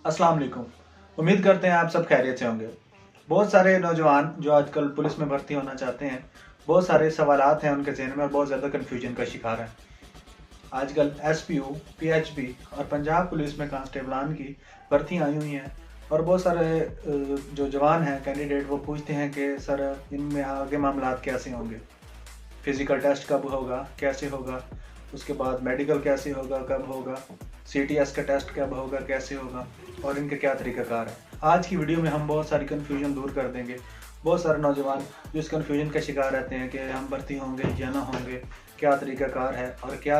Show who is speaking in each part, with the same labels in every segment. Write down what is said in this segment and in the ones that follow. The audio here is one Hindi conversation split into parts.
Speaker 1: अस्सलाम वालेकुम। उम्मीद करते हैं आप सब खैरियत से होंगे। बहुत सारे नौजवान जो आजकल पुलिस में भर्ती होना चाहते हैं, बहुत सारे सवालात हैं उनके ज़हन में और बहुत ज़्यादा कन्फ्यूजन का शिकार हैं। आजकल एसपीओ, पीएचपी और पंजाब पुलिस में कांस्टेबलान की भर्ती आई हुई हैं और बहुत सारे जो जवान हैं कैंडिडेट वो पूछते हैं कि सर इनमें आगे मामलात कैसे होंगे, फिज़िकल टेस्ट कब होगा, कैसे होगा, उसके बाद मेडिकल कैसे होगा, कब होगा, सीटीएस का टेस्ट कब होगा, कैसे होगा और इनके क्या तरीक़ाकार है। आज की वीडियो में हम बहुत सारी कन्फ्यूजन दूर कर देंगे। बहुत सारे नौजवान जो इस कन्फ्यूजन का शिकार रहते हैं कि हम भर्ती होंगे या ना होंगे, क्या तरीक़ाकार है और क्या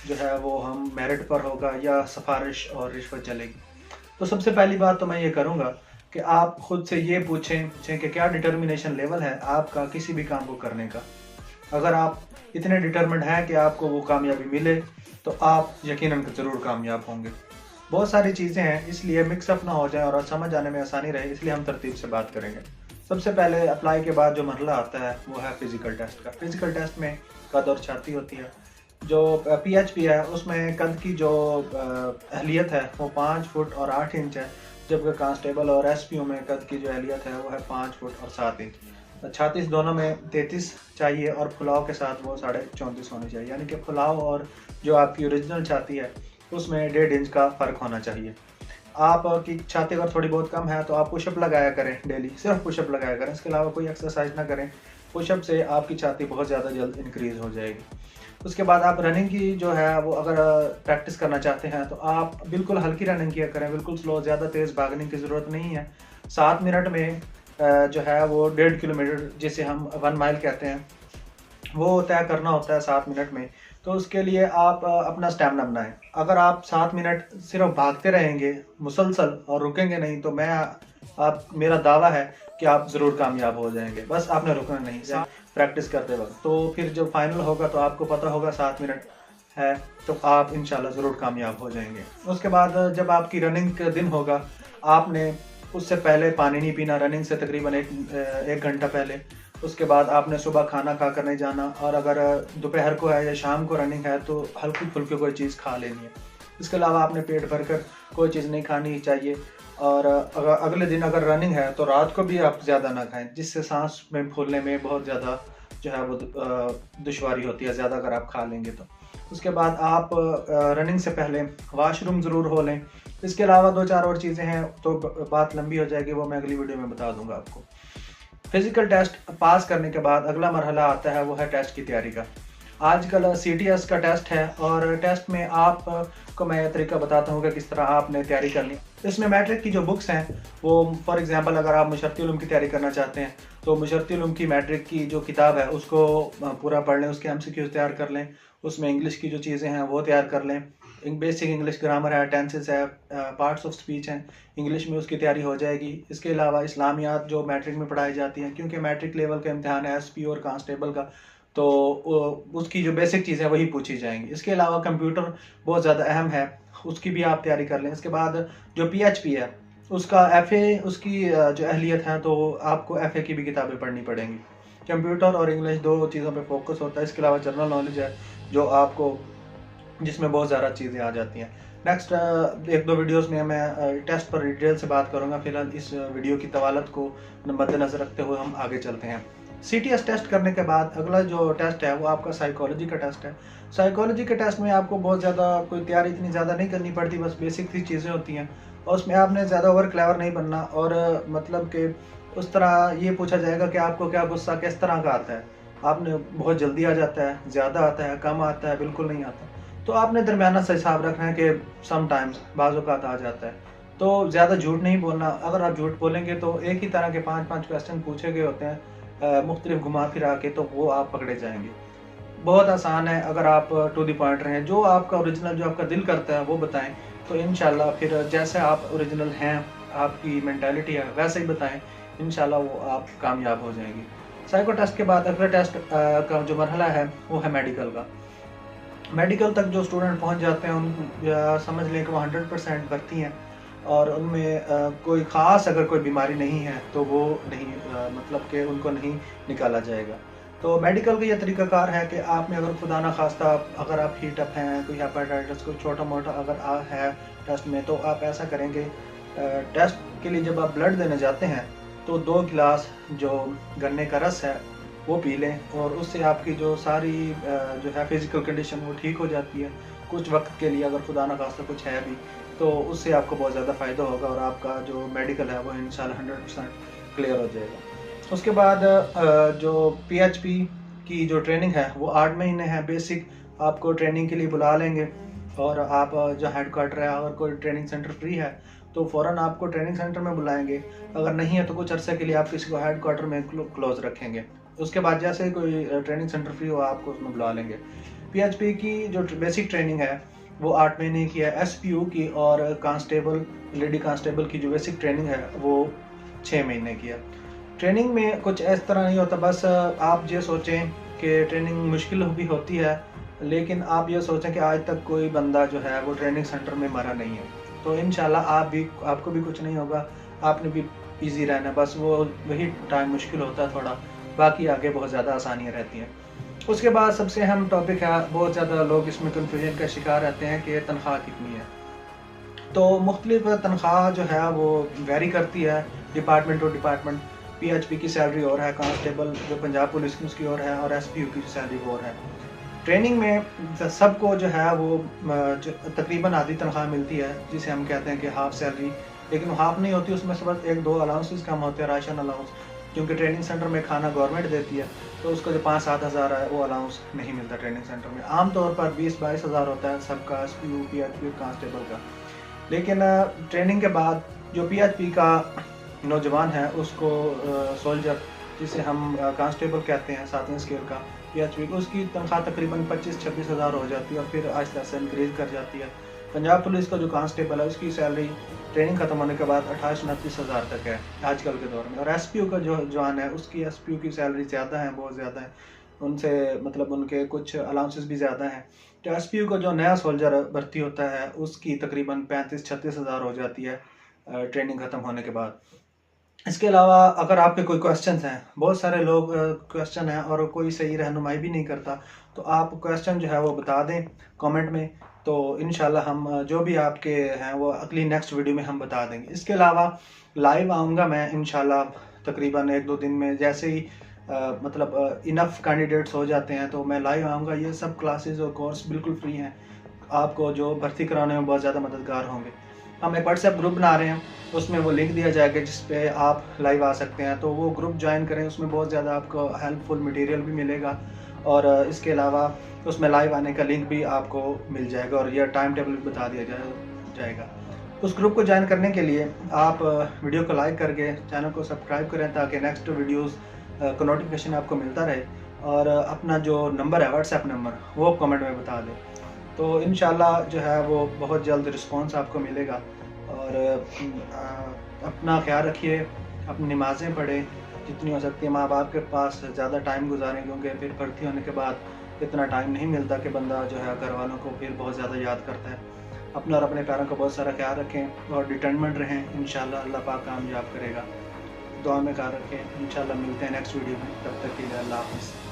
Speaker 1: जो है वो हम मेरिट पर होगा या सिफारिश और रिश्वत चलेगी। तो सबसे पहली बात तो मैं ये करूँगा कि आप ख़ुद से ये पूछें कि क्या डिटर्मिनेशन लेवल है आपका किसी भी काम को करने का। अगर आप इतने डिटर्मिन्ड हैं कि आपको वो कामयाबी मिले तो आप यकीनन ज़रूर कामयाब होंगे। बहुत सारी चीज़ें हैं, इसलिए मिक्सअप ना हो जाए और समझ आने में आसानी रहे, इसलिए हम तरतीब से बात करेंगे। सबसे पहले अप्लाई के बाद जो मरहला आता है वो है फ़िज़िकल टेस्ट का। फ़िज़िकल टेस्ट में कद और छाती होती है। जो पीएचपी है उसमें कद की जो अहलियत है वो 5 फुट और 8 इंच है, जबकि कांस्टेबल और एसपीओ में कद की जो अहलियत है वो है 5 फुट और 7 इंच। छातीस दोनों में 33 चाहिए और फुलाव के साथ वो 34.5 होनी चाहिए, यानी कि फुलाव और जो आपकी ओरिजिनल छाती है उसमें 1.5 इंच का फ़र्क होना चाहिए। आपकी छाती अगर थोड़ी बहुत कम है तो आप पुशअप लगाया करें डेली, सिर्फ पुशअप लगाया करें, इसके अलावा कोई एक्सरसाइज ना करें। पुशअप से आपकी छाती बहुत ज़्यादा जल्द इंक्रीज़ हो जाएगी। उसके बाद आप रनिंग की जो है वो अगर प्रैक्टिस करना चाहते हैं तो आप बिल्कुल हल्की रनिंग किया करें, बिल्कुल स्लो, ज़्यादा तेज़ भागने की ज़रूरत नहीं है। 7 मिनट में जो है वो 1.5 किलोमीटर जिसे हम 1 माइल कहते हैं वो तय करना होता है 7 मिनट में। तो उसके लिए आप अपना स्टैमिना बनाएं। अगर आप 7 मिनट सिर्फ भागते रहेंगे मुसलसल और रुकेंगे नहीं तो मेरा दावा है कि आप ज़रूर कामयाब हो जाएंगे। बस आपने रुकना नहीं है प्रैक्टिस करते वक्त। तो फिर जब फाइनल होगा तो आपको पता होगा 7 मिनट है तो आप इंशाल्लाह ज़रूर कामयाब हो जाएंगे। उसके बाद जब आपकी रनिंग का दिन होगा, आपने उससे पहले पानी नहीं पीना, रनिंग से तकरीबन एक घंटा पहले। उसके बाद आपने सुबह खाना खा कर नहीं जाना और अगर दोपहर को है या शाम को रनिंग है तो हल्की फुल्की कोई चीज़ खा लेनी है। इसके अलावा आपने पेट भर कर कोई चीज़ नहीं खानी चाहिए और अगले दिन अगर रनिंग है तो रात को भी आप ज़्यादा ना खाएं, जिससे सांस में फूलने में बहुत ज़्यादा जो है वो दुश्वारी होती है ज़्यादा अगर आप खा लेंगे तो। उसके बाद आप रनिंग से पहले वाशरूम ज़रूर हो लें। इसके अलावा 2-4 और चीज़ें हैं तो बात लंबी हो जाएगी, वो मैं अगली वीडियो में बता दूंगा आपको। फिज़िकल टेस्ट पास करने के बाद अगला मरहला आता है वो है टेस्ट की तैयारी का। आजकल सीटीएस का टेस्ट है और टेस्ट में आपको मैं तरीका बताता हूँ कि किस तरह आपने तैयारी करनी। इसमें मैट्रिक की जो बुक्स हैं वो फॉर एग्जांपल अगर आप मुशर्रती उलूम की तैयारी करना चाहते हैं तो मुशर्रती उलूम की मैट्रिक की जो किताब है उसको पूरा पढ़ लें, उसके एमसीक्यूज़ तैयार कर लें, उसमें इंग्लिश की जो चीज़ें हैं वो तैयार कर लें। बेसिक इंग्लिश ग्रामर है, टेंसेस है, पार्ट्स ऑफ स्पीच हैं, इंग्लिश में उसकी तैयारी हो जाएगी। इसके अलावा इस्लामियात जो मैट्रिक में पढ़ाई जाती हैं, क्योंकि मैट्रिक लेवल का इम्तहान है एसपी और कांस्टेबल का, तो उसकी जो बेसिक चीज़ें वही पूछी जाएंगी। इसके अलावा कंप्यूटर बहुत ज़्यादा अहम है, उसकी भी आप तैयारी कर लें। इसके बाद जो पीएचपी है उसका एफए, उसकी जो अहलियत है तो आपको एफए की भी किताबें पढ़नी पड़ेंगी। कंप्यूटर और इंग्लिश 2 चीज़ों पे फोकस होता है। इसके अलावा जनरल नॉलेज है जो आपको जिसमें बहुत ज़्यादा चीज़ें आ जाती हैं। नेक्स्ट 1-2 वीडियोस में मैं टेस्ट पर डिटेल से बात करूंगा। फिलहाल इस वीडियो की तवालत को मद्देनज़र रखते हुए हम आगे चलते हैं। सीटीएस टेस्ट करने के बाद अगला जो टेस्ट है वो आपका साइकोलॉजी का टेस्ट है। साइकोलॉजी के टेस्ट में आपको बहुत ज़्यादा कोई तैयारी इतनी ज़्यादा नहीं करनी पड़ती, बस बेसिक सी चीज़ें होती हैं और उसमें आपने ज़्यादा ओवर क्लेवर नहीं बनना और मतलब कि उस तरह ये पूछा जाएगा कि आपको क्या गुस्सा किस तरह का आता है। आपने बहुत जल्दी आ जाता है, ज़्यादा आता है, कम आता है, बिल्कुल नहीं आता, तो आपने दरमियाना सा हिसाब रखना है कि समटाइम्स बाज़ औक़ात आ जाता है। तो ज़्यादा झूठ नहीं बोलना। अगर आप झूठ बोलेंगे तो एक ही तरह के 5-5 क्वेश्चन पूछे गए होते हैं मुख्तलिफ घुमा फिरा के, तो वो आप पकड़े जाएंगे। बहुत आसान है, अगर आप टू द पॉइंट रहें, जो आपका ओरिजिनल जो आपका दिल करता है वो बताएं तो इंशाल्लाह फिर जैसे आप ओरिजिनल हैं, आपकी मेंटालिटी है वैसे ही बताएं, इंशाल्लाह वो आप कामयाब हो जाएंगी। साइको टेस्ट के बाद अगला टेस्ट का जो मरहला है वो है मेडिकल का। मेडिकल तक जो स्टूडेंट पहुंच जाते हैं उन समझ लें कि वो 100% भर्ती हैं और उनमें कोई ख़ास अगर कोई बीमारी नहीं है तो वो नहीं मतलब कि उनको नहीं निकाला जाएगा। तो मेडिकल का ये तरीक़ाकार है कि आपने अगर खुदा ना खास्ता अगर आप हीट अप हैं, कोई हेपेटाइटिस कोई छोटा मोटा अगर है टेस्ट में, तो आप ऐसा करेंगे टेस्ट के लिए जब आप ब्लड देने जाते हैं तो 2 गिलास जो गन्ने का रस है वो पी लें, और उससे आपकी जो सारी जो है फिज़िकल कंडीशन वो ठीक हो जाती है कुछ वक्त के लिए। अगर खुदा न खास्ता कुछ है भी तो उससे आपको बहुत ज़्यादा फ़ायदा होगा और आपका जो मेडिकल है वो इंशाल्लाह 100% क्लियर हो जाएगा। उसके बाद जो PHP की जो ट्रेनिंग है वो 8 महीने है। बेसिक आपको ट्रेनिंग के लिए बुला लेंगे, और आप जो हेडक्वार्टर है अगर कोई ट्रेनिंग सेंटर फ्री है तो फ़ौरन आपको ट्रेनिंग सेंटर में बुलाएंगे, अगर नहीं है तो कुछ अरसे के लिए आप किसी को हेडक्वार्टर में क्लोज रखेंगे। उसके बाद जैसे ही कोई ट्रेनिंग सेंटर फ्री हो आपको उसमें बुला लेंगे। PHP की जो बेसिक ट्रेनिंग है वो 8 महीने की है। SPU की और कांस्टेबल, लेडी कांस्टेबल की जो बेसिक ट्रेनिंग है वो 6 महीने की है। ट्रेनिंग में कुछ इस तरह नहीं होता, बस आप ये सोचें कि ट्रेनिंग मुश्किल भी होती है, लेकिन आप ये सोचें कि आज तक कोई बंदा जो है वो ट्रेनिंग सेंटर में मरा नहीं है। तो इंशाल्लाह आपको भी कुछ नहीं होगा, आपने भी इजी रहना है। बस वो वही टाइम मुश्किल होता है थोड़ा, बाकी आगे बहुत ज़्यादा आसानियाँ रहती हैं। उसके बाद सबसे अहम टॉपिक है, बहुत ज़्यादा लोग इसमें कन्फ्यूजन का शिकार रहते हैं कि तनख्वाह कितनी है। तो मुख्तलिफ तनख्वाह जो है वो वेरी करती है डिपार्टमेंट टू डिपार्टमेंट। PHP की सैलरी और है, कांस्टेबल जो पंजाब पुलिस की उसकी और है, और SPU की सैलरी और है। ट्रेनिंग में सबको जो है वो तकरीबन आधी तनख्वाह मिलती है, जिसे हम कहते हैं कि हाफ सैलरी, लेकिन वो हाफ नहीं होती, उसमें से बस 1-2 अलाउंसेस कम होते हैं, राशन अलाउंस, क्योंकि ट्रेनिंग सेंटर में खाना गवर्नमेंट देती है, तो उसका जो 5-7 हज़ार है वो अलाउंस नहीं मिलता ट्रेनिंग सेंटर में। आमतौर पर 20-22 हज़ार होता है सबका, SPU PHP कांस्टेबल का। लेकिन ट्रेनिंग के बाद जो PHP का नौजवान है उसको सोल्जर, जिसे हम कांस्टेबल कहते हैं 7वें स्केल का, PHP उसकी तनख्वाह तकरीबन 25-26 हज़ार हो जाती है और फिर आहिस्ता से इंक्रीज़ कर जाती है। पंजाब पुलिस का जो कांस्टेबल है उसकी सैलरी ट्रेनिंग खत्म होने के बाद 28-29 हज़ार तक है आजकल के दौर में। और SPU का जो जवान है उसकी SPU की सैलरी ज़्यादा है, बहुत ज़्यादा है, उनसे मतलब उनके कुछ अलाउंसेस भी ज़्यादा हैं। तो SPU का जो नया सोल्जर भर्ती होता है उसकी तकरीबन 35-36 हज़ार हो जाती है ट्रेनिंग ख़त्म होने के बाद। इसके अलावा अगर आपके कोई क्वेश्चन हैं, बहुत सारे लोग क्वेश्चन हैं और कोई सही रहनुमाई भी नहीं करता, तो आप क्वेश्चन जो है वो बता दें कमेंट में, तो इंशाल्लाह हम जो भी आपके हैं वो अगली नेक्स्ट वीडियो में हम बता देंगे। इसके अलावा लाइव आऊँगा मैं इंशाल्लाह तकरीबन 1-2 दिन में, जैसे ही मतलब इनफ कैंडिडेट्स हो जाते हैं तो मैं लाइव आऊँगा। ये सब क्लासेस और कोर्स बिल्कुल फ्री हैं, आपको जो भर्ती कराने में बहुत ज़्यादा मददगार होंगे। हम एक व्हाट्सएप ग्रुप बना रहे हैं, उसमें वो लिंक दिया जाएगा जिस पे आप लाइव आ सकते हैं, तो वो ग्रुप ज्वाइन करें, उसमें बहुत ज़्यादा आपको हेल्पफुल मटेरियल भी मिलेगा, और इसके अलावा उसमें लाइव आने का लिंक भी आपको मिल जाएगा, और यह टाइम टेबल भी बता दिया जाएगा। उस ग्रुप को ज्वाइन करने के लिए आप वीडियो को लाइक करके चैनल को सब्सक्राइब करें, ताकि नेक्स्ट वीडियोज़ का नोटिफिकेशन आपको मिलता रहे, और अपना जो नंबर है व्हाट्सएप नंबर वो कमेंट में बता दें। तो इंशाल्लाह जो है वो बहुत जल्द रिस्पांस आपको मिलेगा। और अपना ख्याल रखिए, अपनी नमाज़ें पढ़ें, जितनी हो सकती है माँ बाप के पास ज़्यादा टाइम गुजारें, क्योंकि फिर भर्ती होने के बाद इतना टाइम नहीं मिलता कि बंदा जो है घर वालों को फिर बहुत ज़्यादा याद करता है। अपना और अपने प्यारों का बहुत सारा ख्याल रखें और डिटर्मिनेंट रहें, इंशाल्लाह अल्लाह पाक कामयाब करेगा। दुआ में ख्याल रखें, इंशाल्लाह मिलते हैं नेक्स्ट वीडियो में, तब तक के लिए अल्लाह हाफ़िज़।